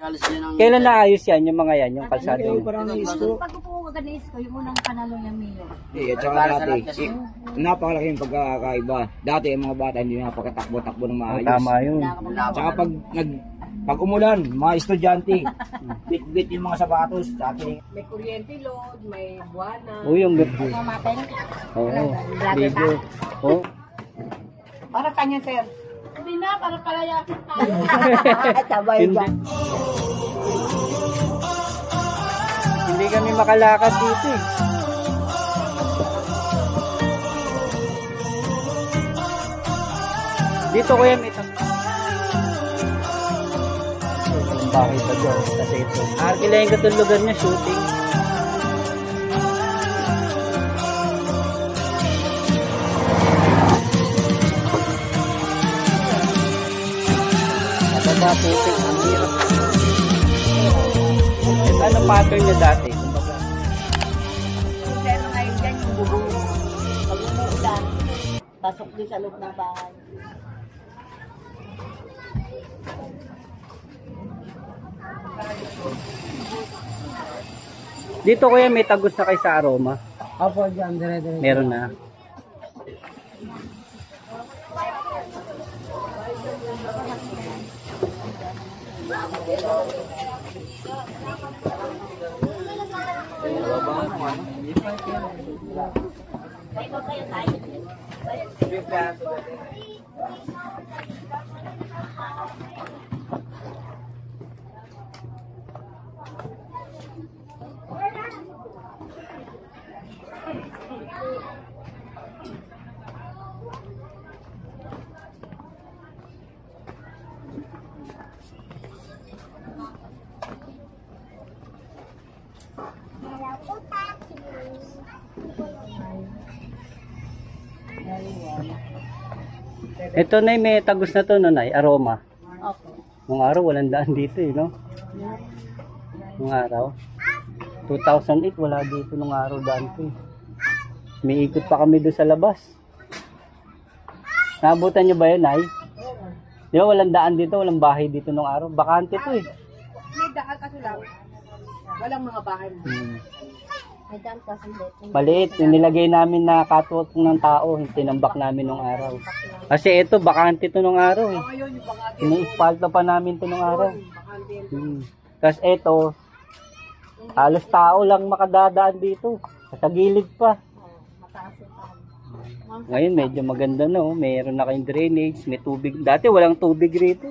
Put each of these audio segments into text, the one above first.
alis niya ng... Kailan naayos yan, yung mga yan, yung kalsada yun? Parang isko. Pag upo ko ganis ko, yung unang panalo niya Mayor. At saka dati, napakalaki yung pagkakaiba. Dati yung mga bata hindi napakatakbo-takbo ng maayos. Tama yun. Tsaka pag umulan, mga estudyante, bit-bit yung mga sapatos. Dati. May kuryente load, may buwana. Uy, yung gabi. Mamatay. Oo, ligo. Oo. Para kanya, sir. Hindi na, para palayakin tayo. Sabay Hindi. dyan. Hindi kami makalakad dito eh. Dito kuya may yung bahay pa dyan. Kasi ito. Arkila yung katulugan niya, shooting. Matanda putik. Ang hirap. Ano pattern niya dati? Kumbaga. Pero ngayon dyan yung bubong. Pag umuulan, pasok din sa loob ng bahay. Dito kuya may tagos na kay sa aroma. Apo, dyan, dire-dire. Meron na. Ito na may tagos na to, no, Nay? Aroma. Opo. Nung araw, walang daan dito eh, no? Nung araw. 2008, wala dito nung araw daan to eh. May ikot pa kami doon sa labas. Naabutan nyo ba yun, Nay? Di ba walang daan dito, walang bahay dito nung araw? Bakante to eh. May daan kaso lang. Walang mga bahay mo. May daan kasi Maliit, yung nilagay namin na catwalk ng tao, yung tinambak namin nung araw. Kasi ito, bakante to nung araw eh. Ngayon, yung bakante. Ina-espalto pa namin to nung araw. Bakante. Tapos ito, halos tao lang makadadaan dito. Sa gilid pa. mataas yung tahan. Ngayon medyo maganda no, mayroon na kayong drainage, may tubig. Dati walang tubig rito.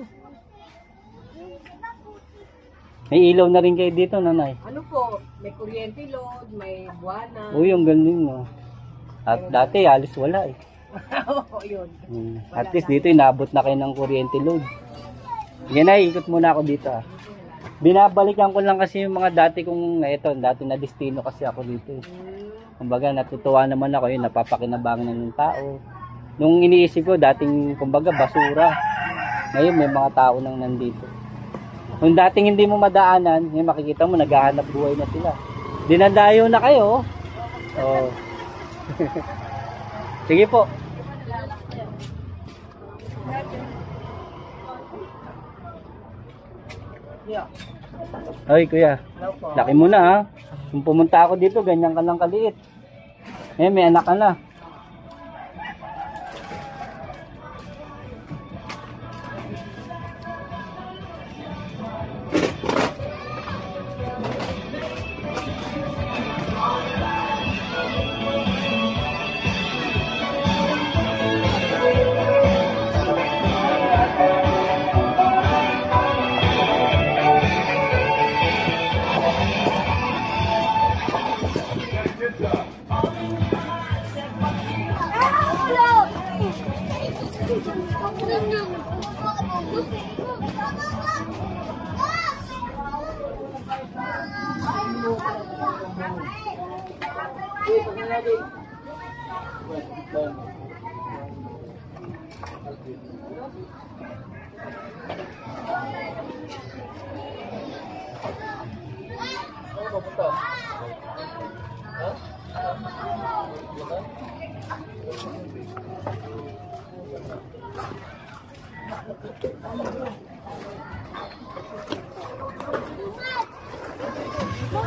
May ilaw na rin kayo dito, Nanay. Ano po, may kuryente load, may buwana. Uy, ang galing no. At dati halos wala eh. Oo, yun. At least dito inabot na kayo ng kuryente load. Yan na, ikot muna ako dito ah. Binabalikan ko lang kasi yung mga dati kong, dati na destino kasi ako dito eh. Kumbaga natutuwa naman ako yun, napapakinabangan ng tao. Nung iniisip ko, dating kumbaga basura. Ngayon may mga tao nang nandito. Nung dating hindi mo madaanan, ngayon makikita mo naghahanap buhay na sila. Dinadayo na kayo. Oh. Sige po. Ay kuya, laki mo na ha. Kung pumunta ako dito, ganyan ka lang kaliit. Eh, may anak ka na.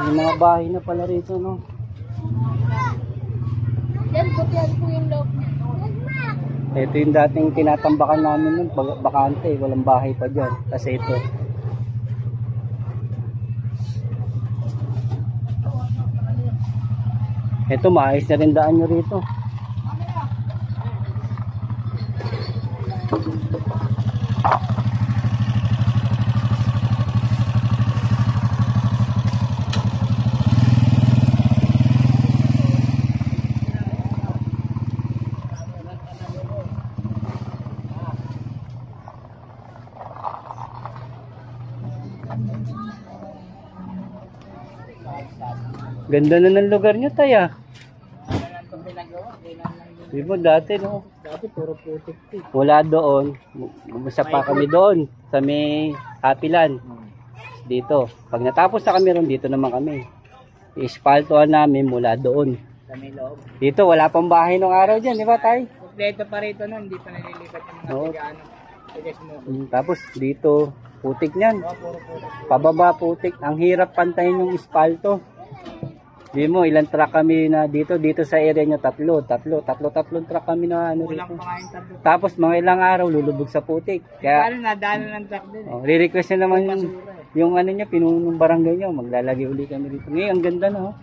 May mga bahay na pala rito, no? Yan po yung loob niya. Ito yung dating tinatambakan namin nun, bakante, walang bahay pa dyan. Kasi ito. Ito, maayos na rin daan nyo rito. Ganda na ng lugar nyo, Taya. Di ba dati, no? Dati puro putik. Wala doon. Bumasa pa kami doon sa may Hapilan. Dito. Pag natapos na kami ron, dito naman kami. I-spaltoan namin mula doon. Sa may loob. Dito, wala pang bahay nung araw dyan, di ba, Tay? Kompleto pa rito nun, hindi pa nalilipat yung mga Oo. tiga-ano. Tiga-smoke. Tapos dito, putik niyan. Puro putik. Pababa putik. Ang hirap pantayin yung ispalto. Di mo, ilang truck kami na dito sa area nyo, tatlong truck kami na ano Kulang dito. pa nga yung tatlo. Tapos mga ilang araw lulubog sa putik. Kaya Paano nadaanan ng truck din eh. re-request na naman yung ano nyo, pinunong barangay nyo, maglalagay uli kami dito. Ngayon, ang ganda no.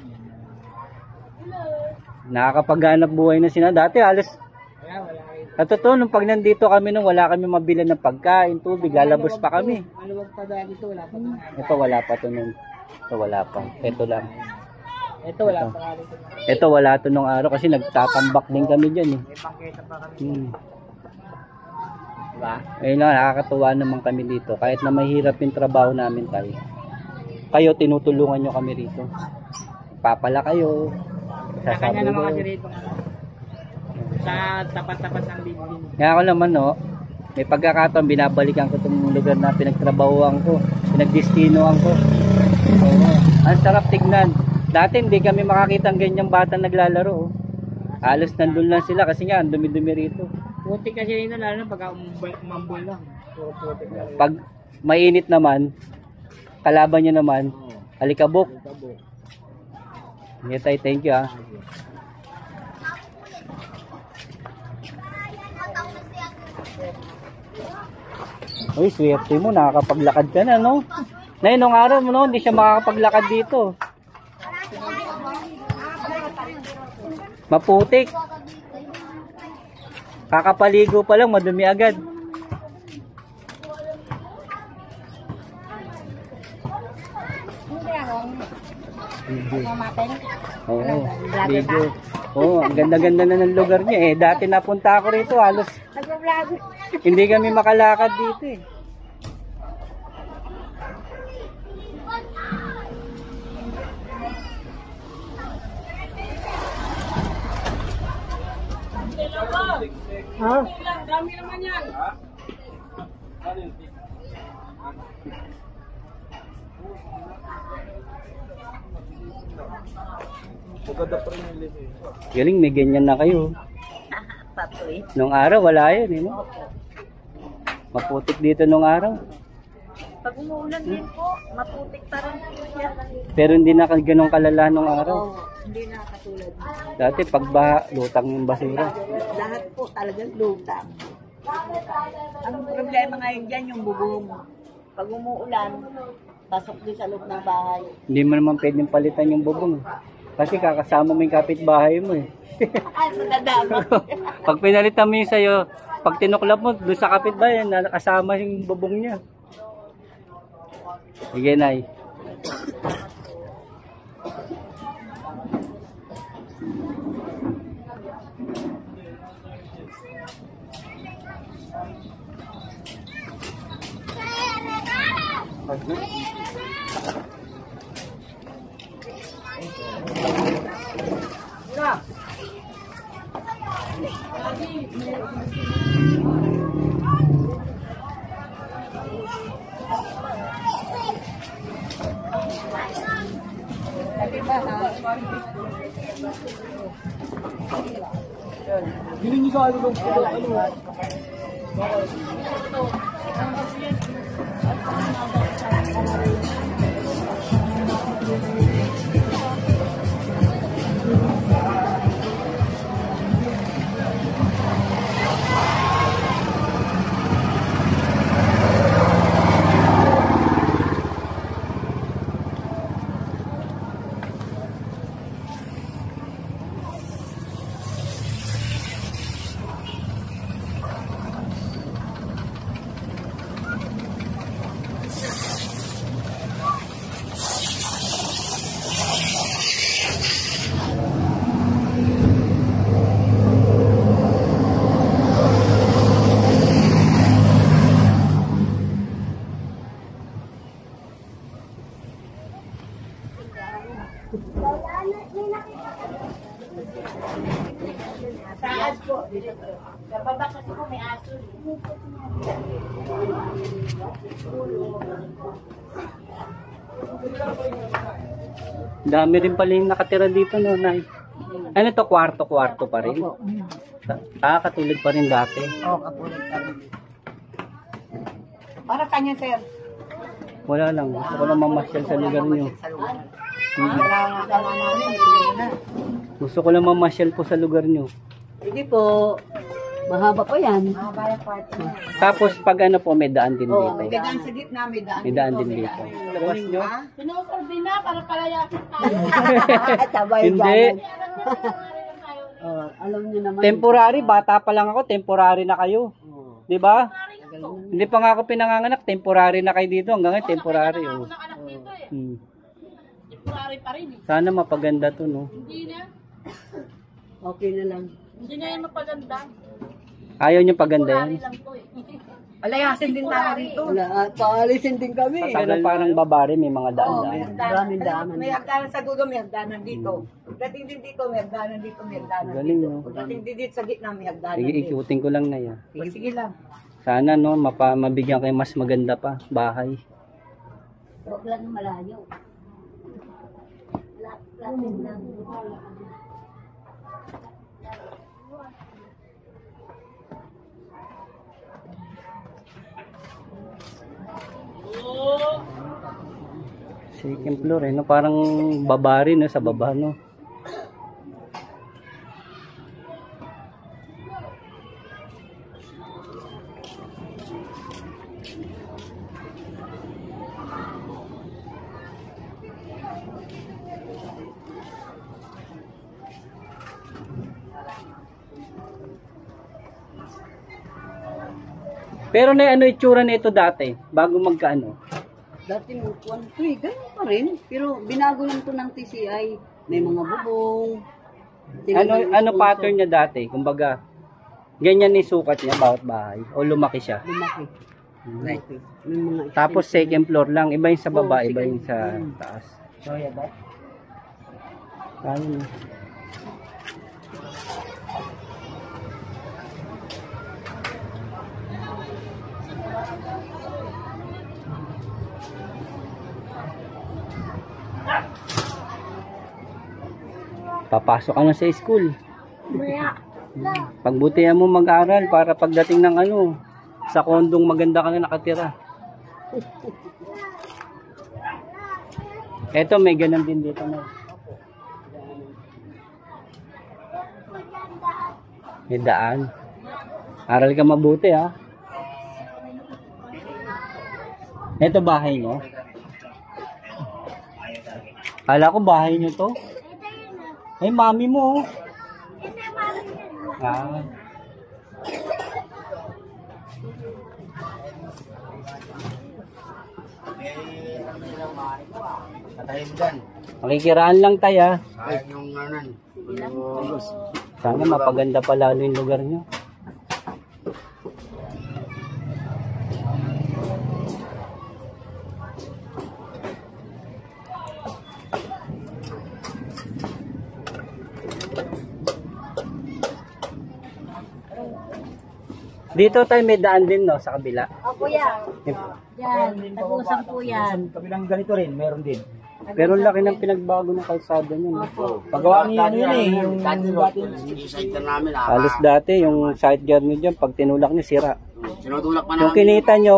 Nakakapaghanap buhay na sila. Dati halos, Wala kayo. sa totoo, nung pag nandito kami nung wala kami mabili ng pagkain, tubig, lalabos pa kami. Maluwag pa dahil ito, wala pa doon. Ito wala pa to nun. Ito wala pa. Ito lang. Ito wala pa nga rito. Ito wala to nung araw kasi nagtatambak din kami dyan eh. May pangketa pa kami. Diba? Ayun lang, nakakatuwa naman kami dito. Kahit na mahirap yung trabaho namin tayo. Kayo, tinutulungan nyo kami rito. Papala kayo. Kanya naman kasi Sasabi rito. Sa tapat-tapat ng building. Nga ako naman, no, may pagkakataon, binabalikan ko itong lugar na pinagtrabahoan ko. Pinagdestinoan ko. Oo. Ang sarap tignan. Dati hindi kami makakita ng ganyang bata naglalaro. Oh. Halos nandun lang sila kasi nga, ang dumi-dumi rito. Putik kasi rito, lalo na pagka umambol lang. Puro putik na rin. Pag mainit naman, kalaban nyo naman, alikabok. Yeah, tay, thank you ah. Uy, swerte mo, nakakapaglakad ka na, no? Nay, nung araw mo, no, hindi siya makakapaglakad dito. Maputik. Kakapaligo pa lang, madumi agad. Oo, video. Oo, ang ganda-ganda na ng lugar niya eh. Dati napunta ako rito, halos hindi kami makalakad dito eh. Dami naman yan. Galing, may ganyan na kayo. Patoy. Nung araw, wala yun eh. No? Maputik dito nung araw. Pag umuulan din po, maputik pa rin po siya. Pero hindi na ganun kalala nung araw. Oo, hindi na katulad. Dati pagbaha, lutang yung basura. Lahat po talagang lutang. Ang problema ngayon dyan yung bubong. Pag umuulan, pasok din sa loob ng bahay. Hindi mo naman pwedeng palitan yung bubong. Kasi kakasama mo yung kapitbahay mo eh. Ay, madadama. Pag pinalitan mo yung sa'yo, pag tinuklap mo, doon sa kapitbahay, nakasama yung bubong niya. Sige, Nay. Taas po. Sa baba kasi po may aso. Dami rin pala yung nakatira dito, no, Nay? Ano to, kwarto-kwarto pa rin? Katulad pa rin dati. Oo, kapulit kami. Para kanya, sir. Wala lang. Gusto ko lang mamasyal sa lugar nyo. Sa lugar. Kailangan namin. Sige na. Gusto ko lang mamasyal po sa lugar nyo. Hindi po. Mahaba pa yan. Mahaba yung part mo. Tapos pag ano po, may daan din dito. May daan sa gitna, may daan. May daan din dito. Labas nyo? Pinusordi na para palayasin tayo. Sabay Hindi. Alam niyo naman. Temporary, bata pa lang ako, temporary na kayo. 'Di ba? Hindi pa nga ako pinanganganak, temporary na kayo dito. Hanggang ngayon, temporary. Oh. Unang anak dito eh. Temporary pa rin eh. Sana mapaganda to, no? Hindi na. Okay na lang. Hindi na yan mapaganda. Ayaw nyo paganda Temporary yan. lang to eh. Palayasin din tayo dito. Wala, paalisin din kami. Pero parang babari, may mga daan-daan. Maraming daanan. May hagdanan sa dulo, may hagdanan dito. Pagdating din dito, may hagdanan dito, may hagdanan Galing, dito. no? Pagdating din dito sa gitna, may hagdanan Sige, dito. ikutin ko lang na yan. Sige lang. Sana, no, mabigyan kayo mas maganda pa, bahay. Huwag lang malayo. Lapin lang. Second floor, eh, no? Parang babari, no, sa baba, no? Pero na ano itsura nito dati, bago magkaano? Dati mo, ganyan pa rin. Pero binago lang to ng TCI. May mga bubong. Ano pattern niya dati? Kumbaga, ganyan ni sukat niya bawat bahay o lumaki siya. Lumaki. May mga Tapos second floor lang, iba yung sa baba, iba yung sa taas. Soya ba? Ayun. Papasok ka na sa school. Pagbutihan mo mag-aral para pagdating ng ano, sa kondong maganda ka na nakatira. Eto, may ganun din dito na. May daan. Aral ka mabuti, ha. Eto bahay nyo. Kala ko bahay nyo to. Ay, mami mo. Ah. Patayin dyan. Makikiraan lang tayo. Sayang yung ano. Sana mapaganda pa lalo yung lugar nyo. Dito tayo may daan din, no, sa kabila. O kuya, yan, tag-usang po yan. Kabilang ganito rin, meron din. Pero laki ng pinagbago ng kalsada nyo. No? Paggawa niya ano yun eh, yung dati. Halos dati, yung side guard nyo dyan, pag tinulak nyo, sira. Sinutulak pa Yung namin. kinita nyo,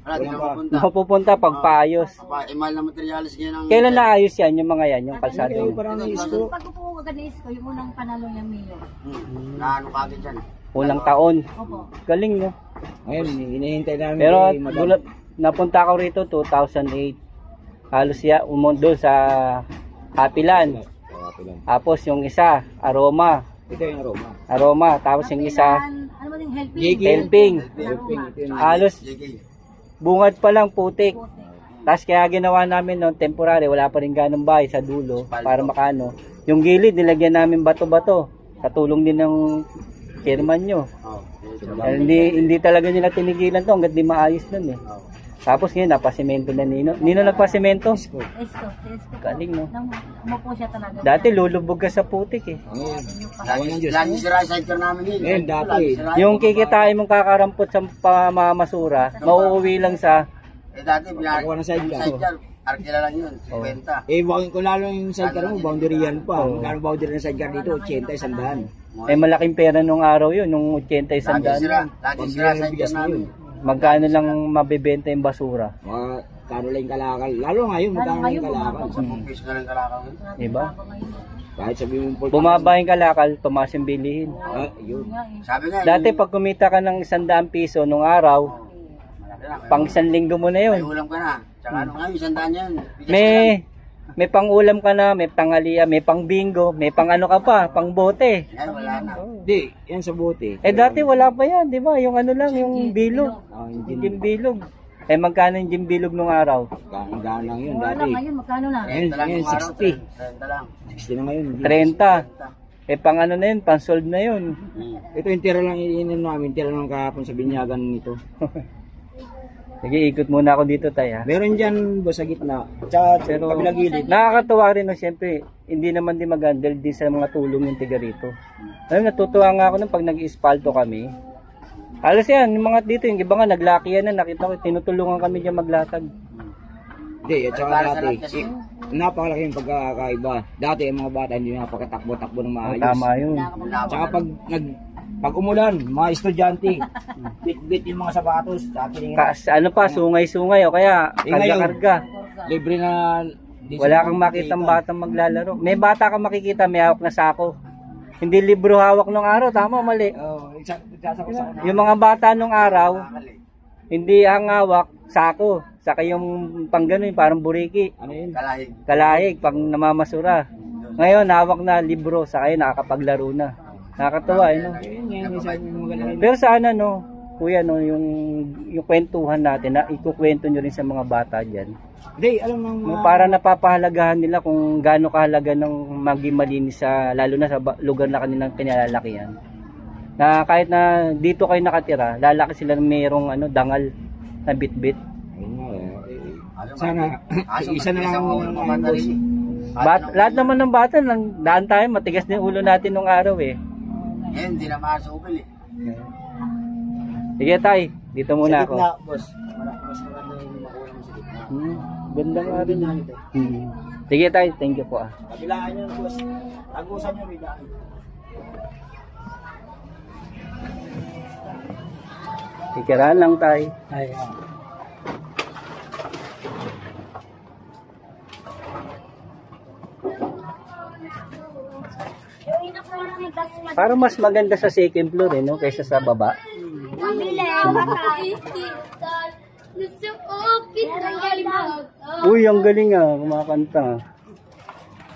Wala, di na mapunta. mapupunta pag paayos. Mahal na materialis ganyan ang... Kailan naayos yan, yung mga yan, yung kalsada nyo? Parang isko. Pag upo ka ganis ko, yung unang panalo niya Mayo. Naano kagad yan. Ulang taon. Opo. Galing, no? Ngayon, hinihintay namin Pero kay Madam. napunta ako rito 2008. Halos siya umundo sa Hapilan. Tapos yung isa, Aroma. Ito yung aroma. Aroma. Tapos yung isa, Ano ba yung helping? Helping. Ito yung Halos bungad pa lang putik. Tapos kaya ginawa namin noon temporary, wala pa rin ganong bahay sa dulo para makano. Yung gilid nilagyan namin bato-bato. Sa tulong din ng chairman nyo. Hindi talaga nila tinigilan to hanggat di maayos nun eh. Tapos ngayon, napasimento na Nino. Nino nagpasimento? Esko. Galing, no? Umupo siya talaga. Dati lulubog ka sa putik eh. Lagi sira yung sidecar namin yun. Ngayon, dati. Yung kikitain mong kakarampot sa pamamasura, mauuwi lang sa... Eh dati, Pagkawa ng sidecar. Arkila lang yun, 50. Bakit kung lalo yung sidecar mo, boundary yan pa. Magkano boundary ng sidecar dito? 80, 100. Malaking pera nung araw yun, nung 80 Lagi sira, sandaan. lagi sira yung sidecar namin. Magkano lang mabibenta yung basura? Kano lang yung kalakal. Lalo ngayon, magkano lang yung kalakal. 10 piso na lang kalakaw. Diba? Kahit sabihin mo, Bumaba yung kalakal, tumaas yung bilihin. Yun. Sabi nga, Dati pag kumita ka ng 100 piso nung araw, malaki na. pang 1 linggo mo na May yun. ulam ka na. Tsaka ano nga, 100 yan. May pang ulam ka na, may tanghalian, may pang bingo, may pang ano ka pa, pang bote. Yan, wala na. Hindi, yan sa bote. Dati wala pa yan, di ba? Yung ano lang, yung bilog. Yung Yung bilog. Magkano yung gimbilog nung araw? gano'n lang yun Wala dati. ngayon, magkano na? 30 lang Ngayon, yung araw, 60. 30 lang. 60 na ngayon. 30. Pang ano na yun, pang sold na yun. Ito yung tira lang ininom namin, tira lang kahapon sa binyagan nito. Sige, ikot muna ako dito, tay, ha? Meron dyan ba sa gitna? Tsaka Pero kabilang gilid. nakakatuwa rin, no, siyempre, hindi naman din mag-handle din sa mga tulong yung tiga rito. Natutuwa nga ako nung pag nag-ispalto kami. Alas yan, yung mga dito, yung iba nga naglakihan na, nakita ko, tinutulungan kami dyan maglatag. Hindi, at saka dati, napakalaki yung pagkakaiba. Dati yung mga bata hindi napakatakbo-takbo ng maayos. Tama yun. Tsaka pag umulan, mga estudyante, bit-bit yung mga sapatos. Ano pa, sungay-sungay, o kaya karga-karga. Libre na. Wala kang makitang batang maglalaro. May bata kang makikita, may hawak na sako. Hindi libro hawak nung araw, tama o mali? Yung mga bata nung araw, hindi ang hawak, sako. Saka yung pang gano'n, parang buriki. Ano yun? Kalahig. Kalahig, pang namamasura. Ngayon, hawak na libro, saka yun, nakakapaglaro na. Nakakatuwa, no? Pero sana, no, kuya, no, yung kwentuhan natin, na ikukwento nyo rin sa mga bata dyan. Hindi, alam mo. Para napapahalagahan nila kung gaano kahalaga ng maging malinis sa, lalo na sa lugar na kanilang kinalalakihan. Na kahit na dito kayo nakatira, lalaki sila ng mayroong dangal na bit-bit. Sana, isa na lang ang boss. Lahat naman ng bata, daan tayo, matigas din ulo natin nung araw eh. Ngayon, hindi na makasupil eh. Sige tay, dito muna ako. Boss. Mas maganda yung makulang sa gitna. Ganda nga rin yan. Sige tay, thank you po ah. Kabilaan nyo, boss. Tagusan nyo, bilaan. Kikiraan lang tay. Ay, Parang mas maganda sa second floor eh, no? Kaysa sa baba. Uy, ang galing ah, kumakanta.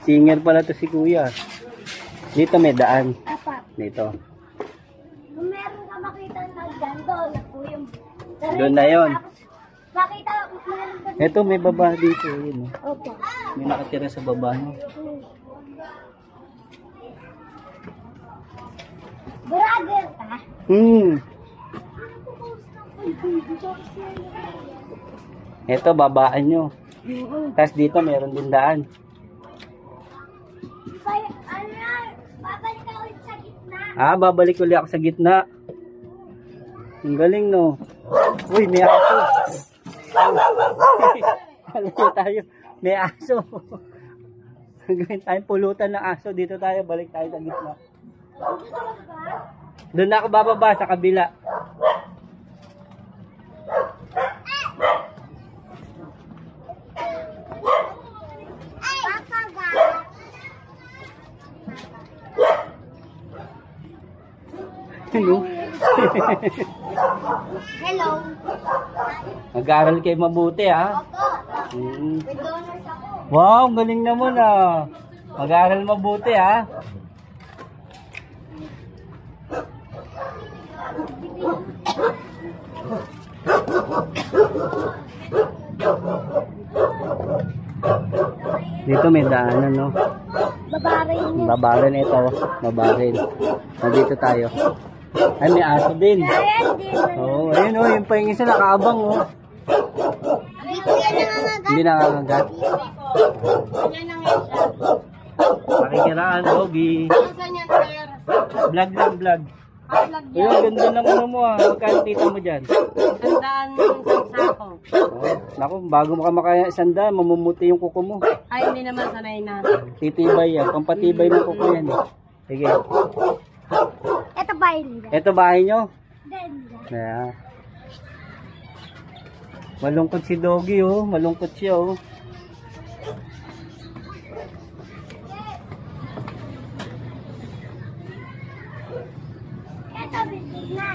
Singer pala to si kuya. Dito may daan. Dito. Kung meron ka makita na ganito, na po yung... Doon na yun. Makita, meron ka... Ito may baba dito. Yun, oh. Opo. May nakatira sa baba. No? Brother ka? Ito, babaan nyo. Tapos dito meron din daan. Babalik ka ulit sa gitna. Babalik ulit ako sa gitna. Ang galing, no? Uy, may aso. Alam tayo, may aso. Gawin tayong pulutan ng aso. Dito tayo, balik tayo sa gitna. Doon ako bababa sa kabila. Hello. Hello. Mag-aaral kayo mabuti, ha? Opo. May donors ako. Wow, galing naman, ah. Mag-aaral mabuti, ha? Dito may daanan, no? Babarin niya. Babarin ito. Babarin. Nandito tayo. Ay, may aso din. Ayan din. Oo, ayun, oh. Yung pa yung isa nakaabang, oh. Dito yan nangangagat. Hindi nangangagat. Ganyan lang yan siya. Makikiraan, Doggy. Saan yan, sir? Vlog lang, vlog. Vlog Uy, ang ganda ng ano mo ah. Magkano tita mo dyan? Sandaan sa sako. Oh, naku, bago mo ka makaya isanda, mamumuti yung kuko mo. Ay, hindi naman sanay na. Titibay yan. Pampatibay ng kuko yan eh. Sige. Ito ba yun? Ito bahay nyo? Ganda. Yeah. Malungkot si Doggy oh. Malungkot siya oh. Ito, building na.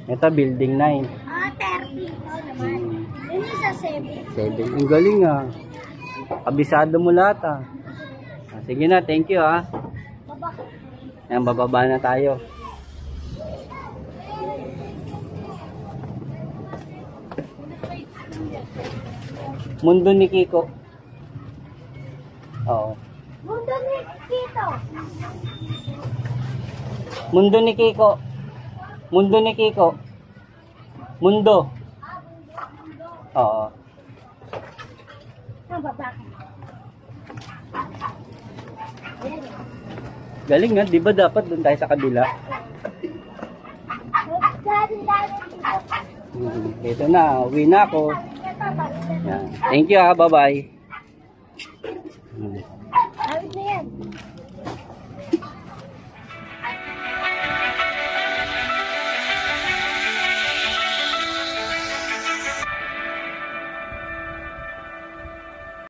Ito building 9. 30. Ito naman. Yun yung sa 7. 7. Ang galing ah. Kabisado mo lahat ah. Sige na, thank you ah. Baba. Yan, bababa na tayo. Mundo ni Kiko. Oo. Mundo ni Kito. Mundo ni Kiko. Mundo ni Kiko. Mundo. Oo. Ang baba. Galing nga, di ba dapat doon tayo sa kabila? Dali. Ito na, uwi na ako. Ito, balik. Yan. Thank you ha, bye-bye.